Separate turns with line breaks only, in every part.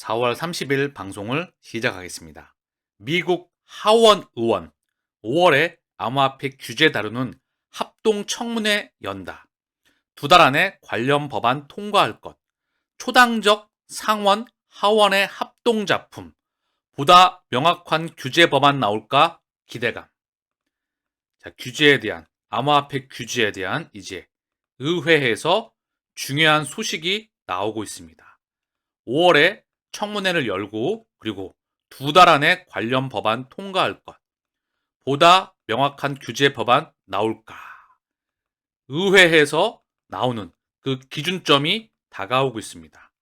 4월 30일 방송을 시작하겠습니다. 미국 하원 의원 5월에 암호화폐 규제 다루는 합동 청문회 연다. 2달 안에 관련 법안 통과할 것. 초당적 상원 하원의 합동 작품. 보다 명확한 규제 법안 나올까 기대감. 자, 규제에 대한 암호화폐 규제에 대한 이제 의회에서 중요한 소식이 나오고 있습니다. 5월에 청문회를 열고 그리고 2달 안에 관련 법안 통과할 것. 보다 명확한 규제 법안 나올까. 의회에서 나오는 그 기준점이 다가오고 있습니다.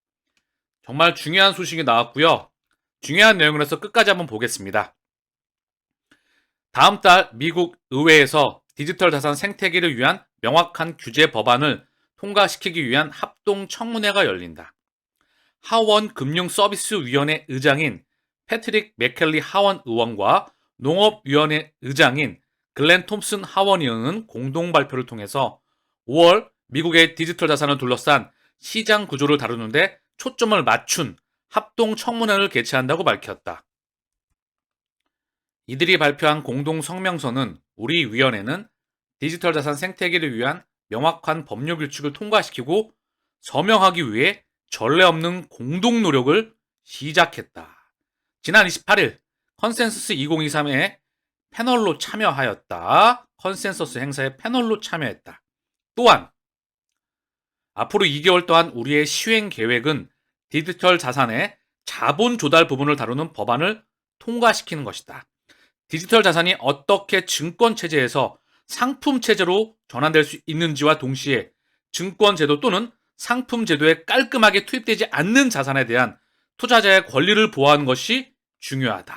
정말 중요한 소식이 나왔고요. 중요한 내용이라서 끝까지 한번 보겠습니다. 다음 달 미국 의회에서 디지털 자산 생태계를 위한 명확한 규제 법안을 통과시키기 위한 합동 청문회가 열린다. 하원 금융서비스위원회 의장인 패트릭 맥켈리 하원 의원과 농업위원회 의장인 글렌 톰슨 하원 의원은 공동 발표를 통해서 5월 미국의 디지털 자산을 둘러싼 시장 구조를 다루는데 초점을 맞춘 합동 청문회를 개최한다고 밝혔다. 이들이 발표한 공동 성명서는 우리 위원회는 디지털 자산 생태계를 위한 명확한 법률 규칙을 통과시키고 서명하기 위해 전례 없는 공동 노력을 시작했다. 지난 28일 컨센서스 2023에 패널로 참여하였다. 컨센서스 행사에 패널로 참여했다. 또한 앞으로 2개월 동안 우리의 시행 계획은 디지털 자산의 자본 조달 부분을 다루는 법안을 통과시키는 것이다. 디지털 자산이 어떻게 증권 체제에서 상품 체제로 전환될 수 있는지와 동시에 증권 제도 또는 상품 제도에 깔끔하게 투입되지 않는 자산에 대한 투자자의 권리를 보호하는 것이 중요하다.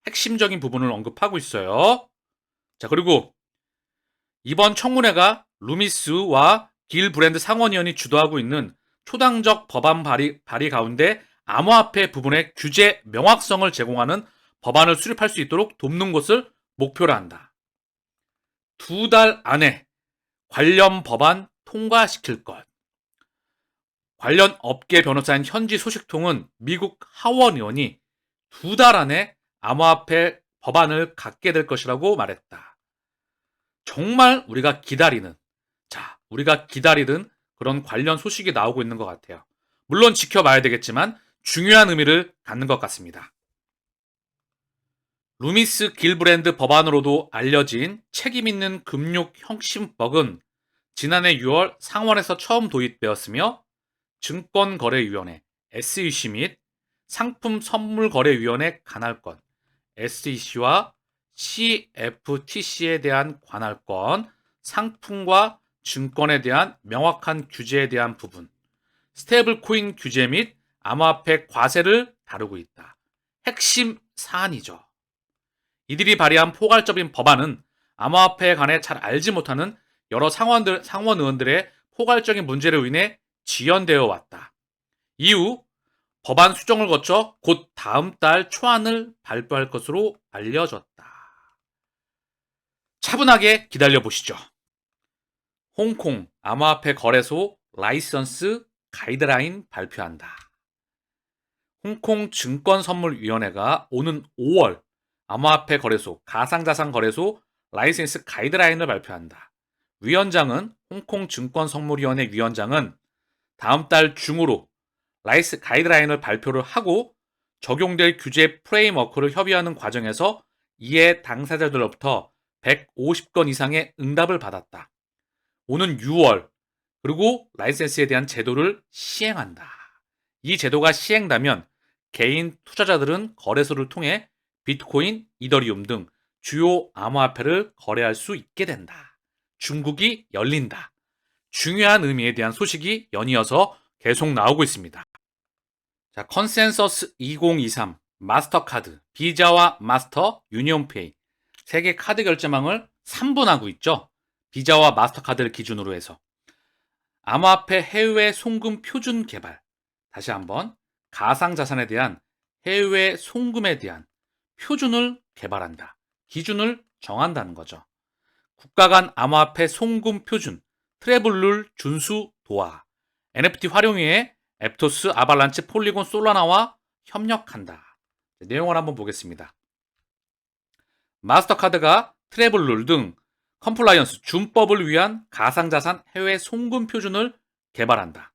핵심적인 부분을 언급하고 있어요. 자, 그리고 이번 청문회가 루미스와 길 브랜드 상원의원이 주도하고 있는 초당적 법안 발의 가운데 암호화폐 부분의 규제 명확성을 제공하는 법안을 수립할 수 있도록 돕는 것을 목표로 한다. 2달 안에 관련 법안 통과시킬 것. 관련 업계 변호사인 현지 소식통은 미국 하원 의원이 2달 안에 암호화폐 법안을 갖게 될 것이라고 말했다. 정말 우리가 기다리는 그런 관련 소식이 나오고 있는 것 같아요. 물론 지켜봐야 되겠지만 중요한 의미를 갖는 것 같습니다. 루미스 길브랜드 법안으로도 알려진 책임있는 금융 혁신법은 지난해 6월 상원에서 처음 도입되었으며 증권거래위원회 SEC 및 상품선물거래위원회 관할권 SEC와 CFTC에 대한 관할권, 상품과 증권에 대한 명확한 규제에 대한 부분, 스테이블 코인 규제 및 암호화폐 과세를 다루고 있다. 핵심 사안이죠. 이들이 발의한 포괄적인 법안은 암호화폐에 관해 잘 알지 못하는 여러 상원 의원들의 포괄적인 문제로 인해 지연되어 왔다. 이후 법안 수정을 거쳐 곧 다음 달 초안을 발표할 것으로 알려졌다. 차분하게 기다려보시죠. 홍콩 암호화폐 거래소 라이선스 가이드라인 발표한다. 홍콩 증권선물위원회가 오는 5월 암호화폐 거래소, 가상자산 거래소 라이센스 가이드라인을 발표한다. 위원장은 홍콩 증권선물위원회 위원장은 다음 달 중으로 라이스 가이드라인을 발표를 하고 적용될 규제 프레임워크를 협의하는 과정에서 이에 당사자들로부터 150건 이상의 응답을 받았다. 오는 6월 그리고 라이센스에 대한 제도를 시행한다. 이 제도가 시행되면 개인 투자자들은 거래소를 통해 비트코인, 이더리움 등 주요 암호화폐를 거래할 수 있게 된다. 중국이 열린다. 중요한 의미에 대한 소식이 연이어서 계속 나오고 있습니다. 자, 컨센서스 2023 마스터카드, 비자와 마스터, 유니온페이 세계 카드 결제망을 3분하고 있죠. 비자와 마스터카드를 기준으로 해서 암호화폐 해외 송금 표준 개발. 다시 한번 가상자산에 대한 해외 송금에 대한 표준을 개발한다. 기준을 정한다는 거죠. 국가 간 암호화폐 송금 표준, 트래블 룰 준수 도하, NFT 활용에 앱토스, 아발란치, 폴리곤, 솔라나와 협력한다. 내용을 한번 보겠습니다. 마스터카드가 트래블룰 등 컴플라이언스 준법을 위한 가상자산 해외 송금 표준을 개발한다.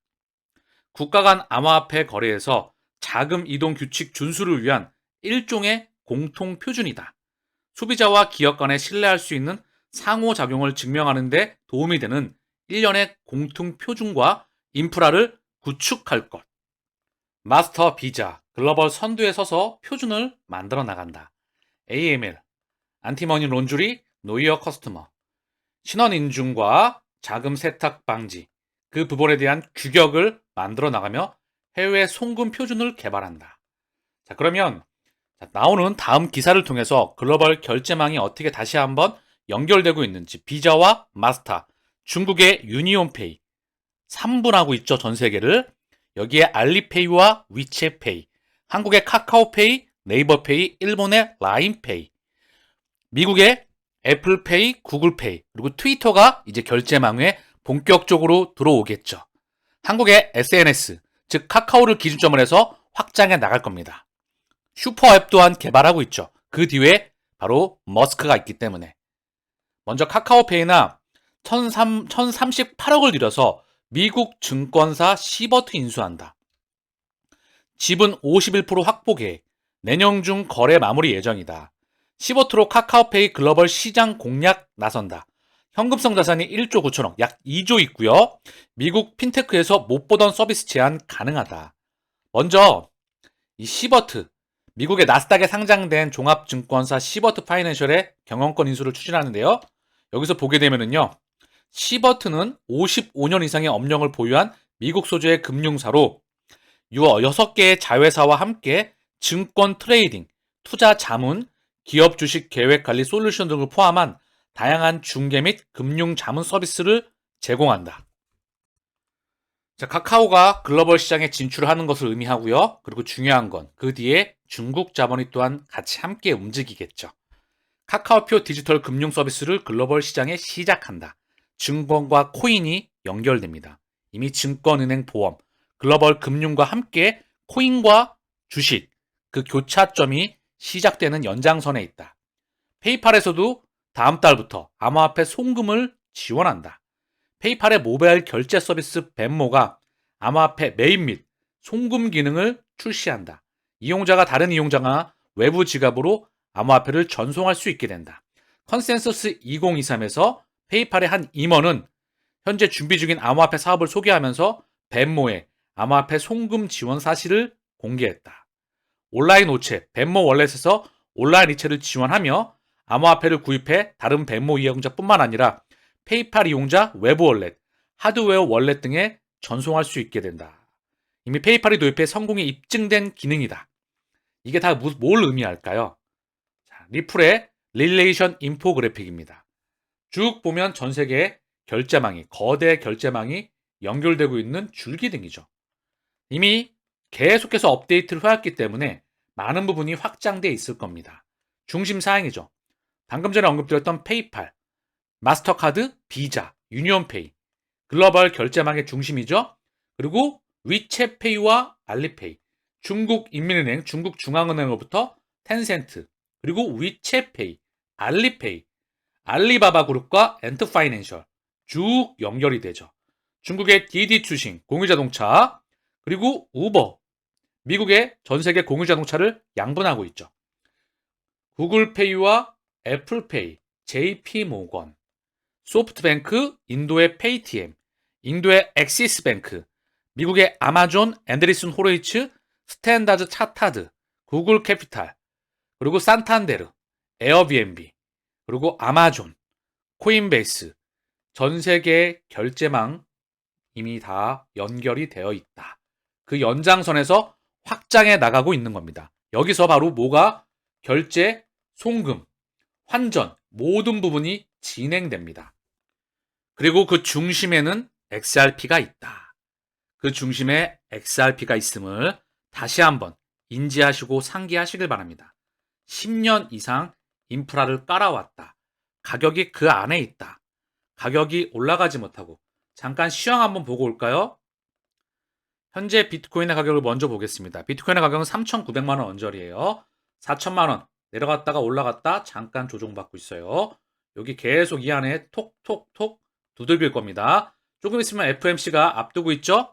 국가 간 암호화폐 거래에서 자금 이동 규칙 준수를 위한 일종의 공통 표준이다. 소비자와 기업 간에 신뢰할 수 있는 상호작용을 증명하는 데 도움이 되는 일련의 공통 표준과 인프라를 구축할 것. 마스터 비자, 글로벌 선두에 서서 표준을 만들어 나간다. AML, 안티머니 론주리, 노이어 커스터머, 신원 인증과 자금 세탁 방지, 그 부분에 대한 규격을 만들어 나가며 해외 송금 표준을 개발한다. 자, 그러면 나오는 다음 기사를 통해서 글로벌 결제망이 어떻게 다시 한번 연결되고 있는지, 비자와 마스터, 중국의 유니온페이 3분하고 있죠, 전 세계를. 여기에 알리페이와 위챗페이, 한국의 카카오페이, 네이버페이, 일본의 라인페이, 미국의 애플페이, 구글페이, 그리고 트위터가 이제 결제망에 본격적으로 들어오겠죠. 한국의 SNS, 즉 카카오를 기준점으로 해서 확장해 나갈 겁니다. 슈퍼앱 또한 개발하고 있죠. 그 뒤에 바로 머스크가 있기 때문에. 먼저 카카오페이나 1038억을 들여서 미국 증권사 시버트 인수한다. 지분 51% 확보 계획, 내년 중 거래 마무리 예정이다. 시버트로 카카오페이 글로벌 시장 공략 나선다. 현금성 자산이 1조 9천억, 약 2조 있고요. 미국 핀테크에서 못 보던 서비스 제한 가능하다. 먼저 이 시버트, 미국의 나스닥에 상장된 종합증권사 시버트 파이낸셜의 경영권 인수를 추진하는데요. 여기서 보게 되면은요, 시버트는 55년 이상의 업력을 보유한 미국 소재의 금융사로 6개의 자회사와 함께 증권 트레이딩, 투자 자문, 기업 주식 계획 관리 솔루션 등을 포함한 다양한 중개 및 금융 자문 서비스를 제공한다. 자, 카카오가 글로벌 시장에 진출하는 것을 의미하고요. 그리고 중요한 건 그 뒤에 중국 자본이 또한 같이 함께 움직이겠죠. 카카오표 디지털 금융 서비스를 글로벌 시장에 시작한다. 증권과 코인이 연결됩니다. 이미 증권은행 보험, 글로벌 금융과 함께 코인과 주식, 그 교차점이 시작되는 연장선에 있다. 페이팔에서도 다음 달부터 암호화폐 송금을 지원한다. 페이팔의 모바일 결제 서비스 벤모가 암호화폐 매입 및 송금 기능을 출시한다. 이용자가 다른 이용자가 외부 지갑으로 암호화폐를 전송할 수 있게 된다. 컨센서스 2023에서 페이팔의 한 임원은 현재 준비 중인 암호화폐 사업을 소개하면서 벤모에 암호화폐 송금 지원 사실을 공개했다. 온라인 오체, 벤모 월렛에서 온라인 이체를 지원하며 암호화폐를 구입해 다른 벤모 이용자뿐만 아니라 페이팔 이용자 외부 월렛, 하드웨어 월렛 등에 전송할 수 있게 된다. 이미 페이팔이 도입해 성공이 입증된 기능이다. 이게 다 뭘 의미할까요? 자, 리플의 릴레이션 인포그래픽입니다. 쭉 보면 전 세계 결제망이, 거대 결제망이 연결되고 있는 줄기등이죠. 이미 계속해서 업데이트를 해왔기 때문에 많은 부분이 확장되어 있을 겁니다. 중심 사양이죠. 방금 전에 언급드렸던 페이팔, 마스터카드, 비자, 유니온페이, 글로벌 결제망의 중심이죠. 그리고 위챗페이와 알리페이, 중국 인민은행, 중국 중앙은행으로부터 텐센트, 그리고 위챗페이, 알리페이, 알리바바 그룹과 엔트파이낸셜 쭉 연결이 되죠. 중국의 디디 추싱, 공유자동차, 그리고 우버, 미국의 전 세계 공유자동차를 양분하고 있죠. 구글페이와 애플페이, JP모건, 소프트뱅크, 인도의 페이티엠, 인도의 엑시스뱅크, 미국의 아마존, 앤드리슨 호로이츠, 스탠다드 차타드, 구글 캐피탈, 그리고 산탄데르, 에어비앤비, 그리고 아마존, 코인베이스, 전 세계 결제망 이미 다 연결이 되어 있다. 그 연장선에서 확장해 나가고 있는 겁니다. 여기서 바로 뭐가 결제, 송금, 환전 모든 부분이 진행됩니다. 그리고 그 중심에는 XRP가 있다. 그 중심에 XRP가 있음을 다시 한번 인지하시고 상기하시길 바랍니다. 10년 이상 인프라를 깔아왔다. 가격이 그 안에 있다. 가격이 올라가지 못하고 잠깐 시황 한번 보고 올까요? 현재 비트코인의 가격을 먼저 보겠습니다. 비트코인의 가격은 3,900만 원 언저리예요. 4천만 원 내려갔다가 올라갔다 잠깐 조정받고 있어요. 여기 계속 이 안에 톡톡톡 두들길 겁니다. 조금 있으면 FMC가 앞두고 있죠?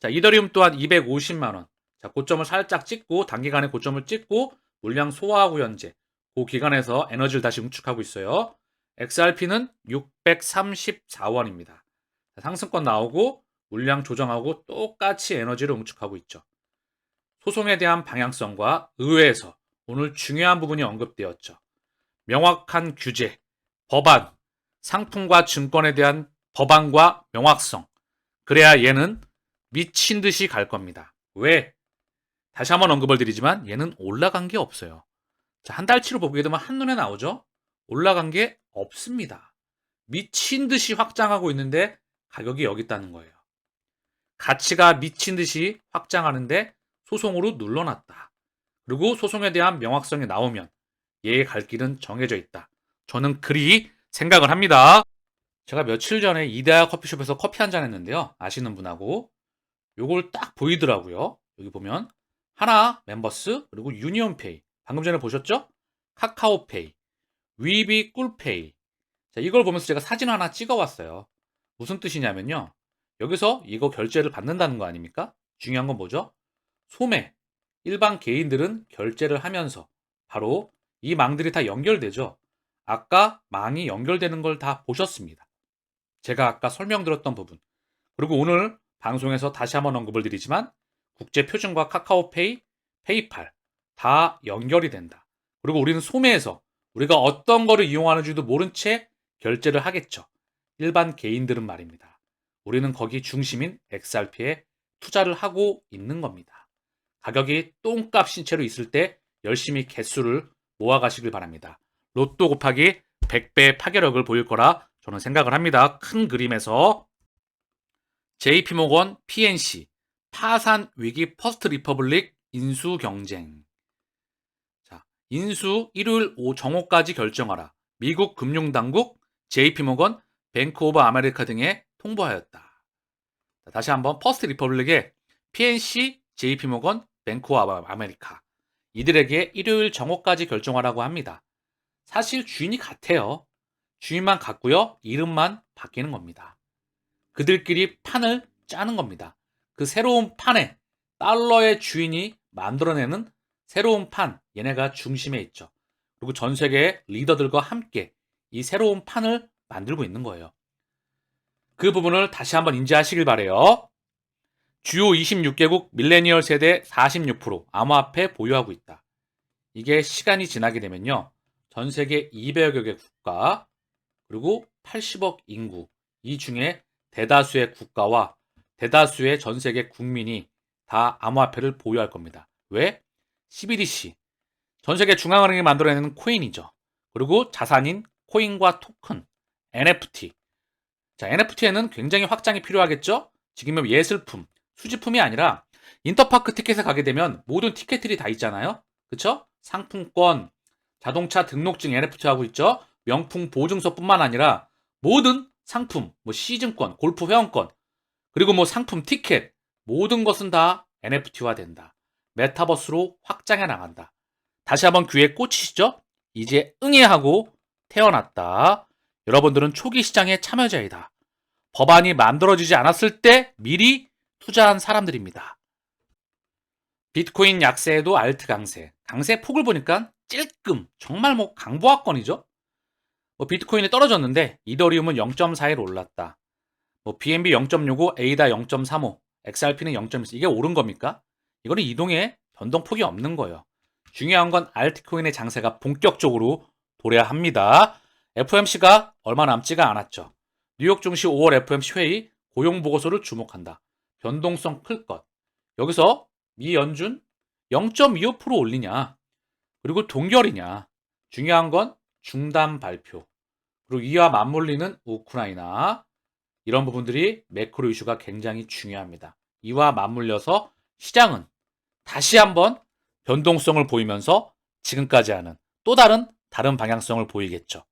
자, 이더리움 또한 250만 원. 자, 고점을 살짝 찍고 단기간에 고점을 찍고 물량 소화하고 현재 그 기간에서 에너지를 다시 응축하고 있어요. XRP는 634원입니다. 상승권 나오고 물량 조정하고 똑같이 에너지를 응축하고 있죠. 소송에 대한 방향성과 의회에서 오늘 중요한 부분이 언급되었죠. 명확한 규제, 법안, 상품과 증권에 대한 법안과 명확성. 그래야 얘는 미친 듯이 갈 겁니다. 왜? 다시 한번 언급을 드리지만 얘는 올라간 게 없어요. 자, 한 달치로 보게 되면 한눈에 나오죠? 올라간 게 없습니다. 미친 듯이 확장하고 있는데 가격이 여기 있다는 거예요. 가치가 미친 듯이 확장하는데 소송으로 눌러놨다. 그리고 소송에 대한 명확성이 나오면 얘의 갈 길은 정해져 있다. 저는 그리 생각을 합니다. 제가 며칠 전에 이데아 커피숍에서 커피 한잔 했는데요. 아시는 분하고 요걸 딱 보이더라고요. 여기 보면 하나 멤버스 그리고 유니온페이 방금 전에 보셨죠? 카카오페이, 위비 꿀페이. 자, 이걸 보면서 제가 사진 하나 찍어왔어요. 무슨 뜻이냐면요. 여기서 이거 결제를 받는다는 거 아닙니까? 중요한 건 뭐죠? 소매, 일반 개인들은 결제를 하면서 바로 이 망들이 다 연결되죠. 아까 망이 연결되는 걸 다 보셨습니다. 제가 아까 설명드렸던 부분. 그리고 오늘 방송에서 다시 한번 언급을 드리지만 국제표준과 카카오페이, 페이팔 다 연결이 된다. 그리고 우리는 소매에서 우리가 어떤 거를 이용하는지도 모른 채 결제를 하겠죠. 일반 개인들은 말입니다. 우리는 거기 중심인 XRP에 투자를 하고 있는 겁니다. 가격이 똥값인 채로 있을 때 열심히 개수를 모아가시길 바랍니다. 로또 곱하기 100배의 파괴력을 보일 거라 저는 생각을 합니다. 큰 그림에서 JP모건 PNC 파산 위기 퍼스트 리퍼블릭 인수 경쟁. 자, 인수 일요일 정오까지 결정하라. 미국 금융당국 JP모건 뱅크 오브 아메리카 등에 통보하였다. 자, 다시 한번 퍼스트 리퍼블릭의 PNC JP모건 뱅크 오브 아메리카 이들에게 일요일 정오까지 결정하라고 합니다. 사실 주인이 같아요. 주인만 같고요. 이름만 바뀌는 겁니다. 그들끼리 판을 짜는 겁니다. 그 새로운 판에 달러의 주인이 만들어내는 새로운 판, 얘네가 중심에 있죠. 그리고 전 세계의 리더들과 함께 이 새로운 판을 만들고 있는 거예요. 그 부분을 다시 한번 인지하시길 바래요. 주요 26개국 밀레니얼 세대 46% 암호화폐 보유하고 있다. 이게 시간이 지나게 되면요. 전 세계 200여 개 국가 그리고 80억 인구 이 중에 대다수의 국가와 대다수의 전 세계 국민이 다 암호화폐를 보유할 겁니다. 왜? CBDC 전 세계 중앙은행이 만들어내는 코인이죠. 그리고 자산인 코인과 토큰 NFT 자, NFT에는 굉장히 확장이 필요하겠죠? 지금은 예술품, 수집품이 아니라 인터파크 티켓에 가게 되면 모든 티켓들이 다 있잖아요. 그쵸? 상품권, 자동차 등록증 NFT 하고 있죠. 명품 보증서뿐만 아니라 모든 상품, 뭐 시즌권, 골프 회원권, 그리고 뭐 상품 티켓, 모든 것은 다 NFT화 된다. 메타버스로 확장해 나간다. 다시 한번 귀에 꽂히시죠? 이제 응애하고 태어났다. 여러분들은 초기 시장의 참여자이다. 법안이 만들어지지 않았을 때 미리 투자한 사람들입니다. 비트코인 약세에도 알트 강세. 강세 폭을 보니까 찔끔 정말 뭐 강보합권이죠. 뭐 비트코인이 떨어졌는데 이더리움은 0.41 올랐다. 뭐 BNB 0.65, 에이다 0.35, XRP는 0.14. 이게 오른 겁니까? 이거는 이동의 변동폭이 없는 거예요. 중요한 건 알트코인의 장세가 본격적으로 도래합니다. FOMC가 얼마 남지가 않았죠. 뉴욕 증시 5월 FOMC 회의 고용 보고서를 주목한다. 변동성 클 것. 여기서 미 연준 0.25% 올리냐? 그리고 동결이냐? 중요한 건 중단 발표. 그리고 이와 맞물리는 우크라이나. 이런 부분들이 매크로 이슈가 굉장히 중요합니다. 이와 맞물려서 시장은 다시 한번 변동성을 보이면서 지금까지 하는 또 다른 방향성을 보이겠죠.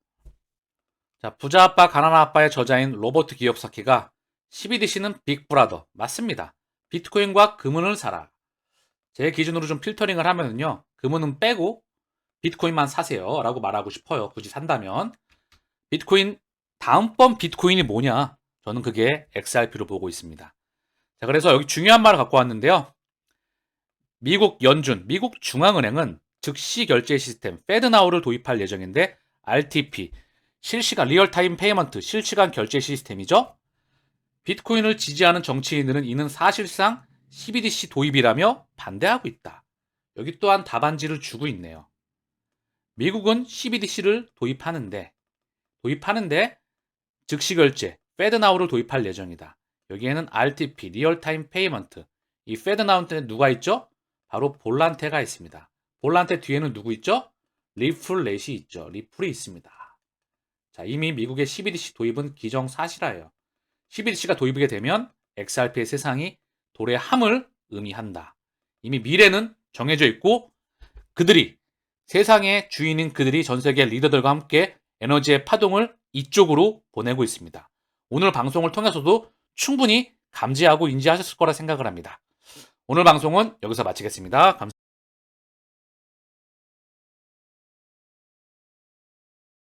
자, 부자 아빠 가난한 아빠의 저자인 로버트 기요사키가 CBDC는 빅브라더 맞습니다. 비트코인과 금은을 사라. 제 기준으로 좀 필터링을 하면은요. 금은은 빼고 비트코인만 사세요 라고 말하고 싶어요. 굳이 산다면. 비트코인, 다음번 비트코인이 뭐냐? 저는 그게 XRP로 보고 있습니다. 자, 그래서 여기 중요한 말을 갖고 왔는데요. 미국 연준, 미국 중앙은행은 즉시 결제 시스템 페드나우를 도입할 예정인데 RTP, 실시간 리얼타임 페이먼트, 실시간 결제 시스템이죠. 비트코인을 지지하는 정치인들은 이는 사실상 CBDC 도입이라며 반대하고 있다. 여기 또한 답안지를 주고 있네요. 미국은 CBDC를 도입하는데 즉시 결제 페드나우를 도입할 예정이다. 여기에는 RTP, 리얼타임 페이먼트, 이 페드나우에 누가 있죠? 바로 볼란테가 있습니다. 볼란테 뒤에는 누구 있죠? 리플렛이 있죠. 리플이 있습니다. 자, 이미 미국의 CBDC 도입은 기정사실화예요. CBDC가 도입이 되면 XRP의 세상이 도래함을 의미한다. 이미 미래는 정해져 있고 그들이 세상의 주인인 그들이 전 세계 리더들과 함께 에너지의 파동을 이쪽으로 보내고 있습니다. 오늘 방송을 통해서도 충분히 감지하고 인지하셨을 거라 생각을 합니다. 오늘 방송은 여기서 마치겠습니다. 감사합니다.